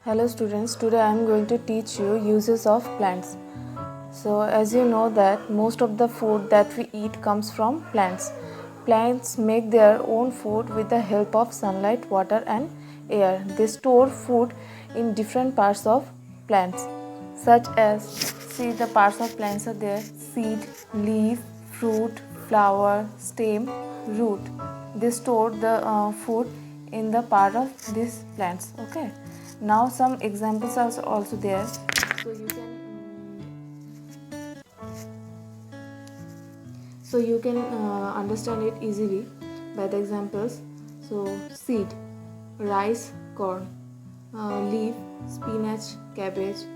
Hello students, today I am going to teach you uses of plants. So as you know that most of the food that we eat comes from plants. Plants make their own food with the help of sunlight, water and air. They store food in different parts of plants such as, see the parts of plants are there: seed, leaf, fruit, flower, stem, root. They store the food in the part of these plants. Okay. Now some examples are also there, so you can understand it easily by the examples. So seed, rice, corn; leaf, spinach, cabbage;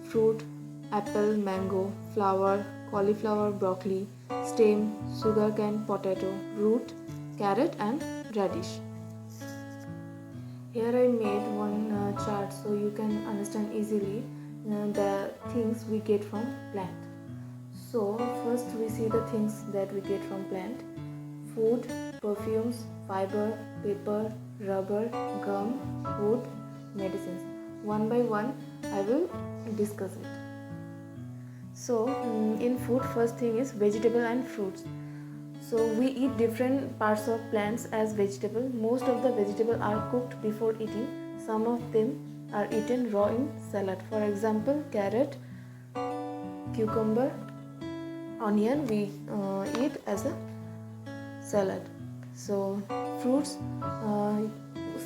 fruit, apple, mango; flower, cauliflower, broccoli; stem, sugarcane, potato; root, carrot and radish. Here I made one chart so you can understand easily the things we get from plant. So first we see the things that we get from plant: food, perfumes, fiber, paper, rubber, gum, wood, medicines. One by one I will discuss it. So in food, first thing is vegetable and fruits. So we eat different parts of plants as vegetable. Most of the vegetables are cooked before eating. Some of them are eaten raw in salad. For example, carrot, cucumber, onion we eat as a salad. So fruits,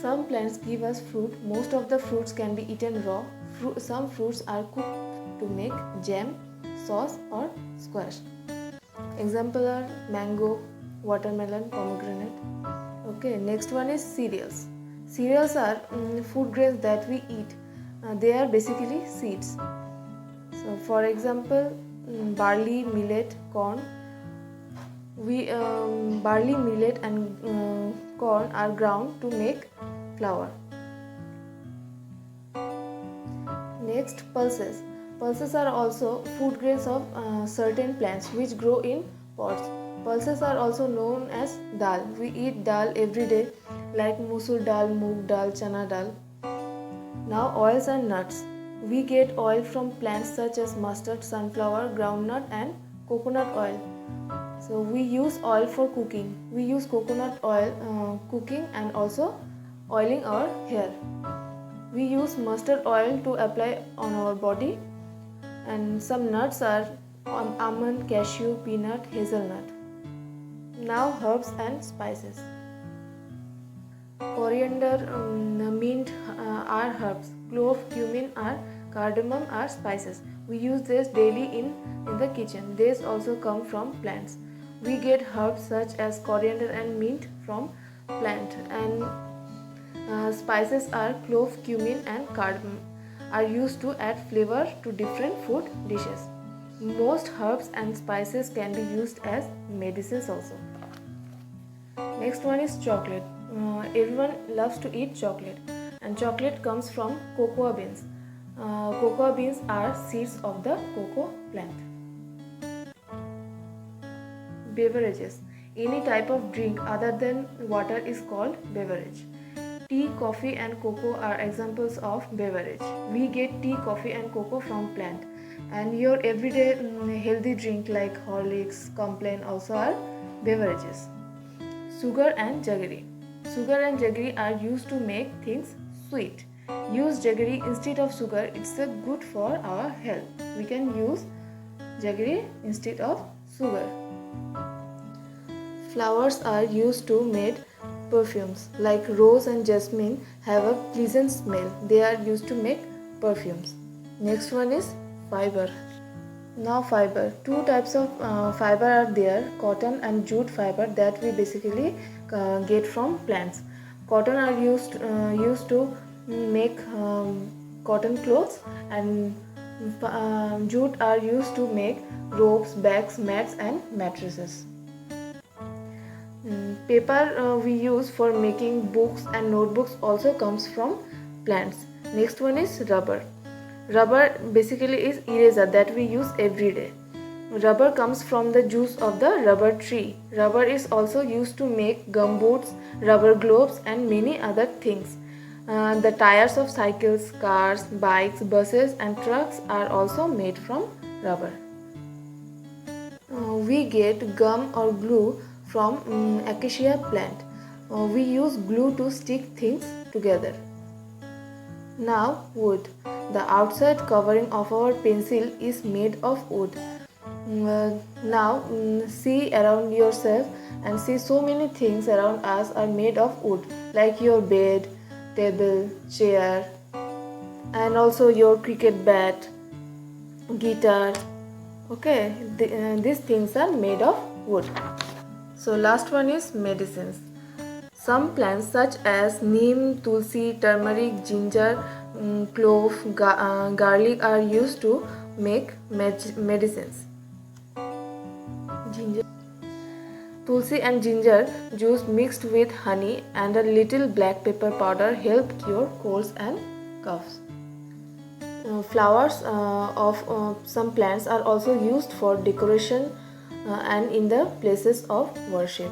some plants give us fruit. Most of the fruits can be eaten raw. Some fruits are cooked to make jam, sauce or squash. Example are mango, watermelon, pomegranate. Okay, next one is cereals. Cereals are food grains that we eat. They are basically seeds. So for example, barley, millet, corn. Barley, millet and corn are ground to make flour. Next, pulses. Pulses are also food grains of certain plants which grow in pots. Pulses are also known as dal. We eat dal every day like musur dal, moong dal, chana dal. Now oils and nuts. We get oil from plants such as mustard, sunflower, groundnut and coconut oil. So we use oil for cooking. We use coconut oil cooking and also oiling our hair. We use mustard oil to apply on our body. And some nuts are almond, cashew, peanut, hazelnut. Now herbs and spices. Coriander, mint are herbs. Clove, cumin are cardamom are spices. We use this daily in the kitchen. These also come from plants. We get herbs such as coriander and mint from plant, and spices are clove, cumin and cardamom are used to add flavor to different food dishes. Most herbs and spices can be used as medicines also. Next one is chocolate. Everyone loves to eat chocolate, and chocolate comes from cocoa beans. Cocoa beans are seeds of the cocoa plant. Beverages. Any type of drink other than water is called beverage. Tea, coffee and cocoa are examples of beverage. We get tea, coffee and cocoa from plant, and your everyday healthy drink like Horlicks, Complan also are beverages. Sugar and jaggery. Sugar and jaggery are used to make things sweet. Use jaggery instead of sugar. It's good for our health. We can use jaggery instead of sugar. Flowers are used to make perfumes. Like rose and jasmine have a pleasant smell. They are used to make perfumes. Next one is fiber. Now fiber. Two types of fiber are there: cotton and jute fiber that we basically get from plants. Cotton are used to make cotton clothes, and jute are used to make ropes, bags, mats and mattresses. Paper we use for making books and notebooks also comes from plants. Next one is rubber. Rubber basically is eraser that we use every day. Rubber comes from the juice of the rubber tree. Rubber is also used to make gum boots, rubber gloves and many other things. The tires of cycles, cars, bikes, buses and trucks are also made from rubber. We get gum or glue from acacia plant. We use glue to stick things together. Now wood. The outside covering of our pencil is made of wood. Now see around yourself and see so many things around us are made of wood, like your bed, table, chair, and also your cricket bat, guitar. Okay, these things are made of wood. So last one is medicines. Some plants such as neem, tulsi, turmeric, ginger, clove, garlic are used to make medicines. Tulsi and ginger juice mixed with honey and a little black pepper powder help cure colds and coughs. Flowers of some plants are also used for decoration and in the places of worship.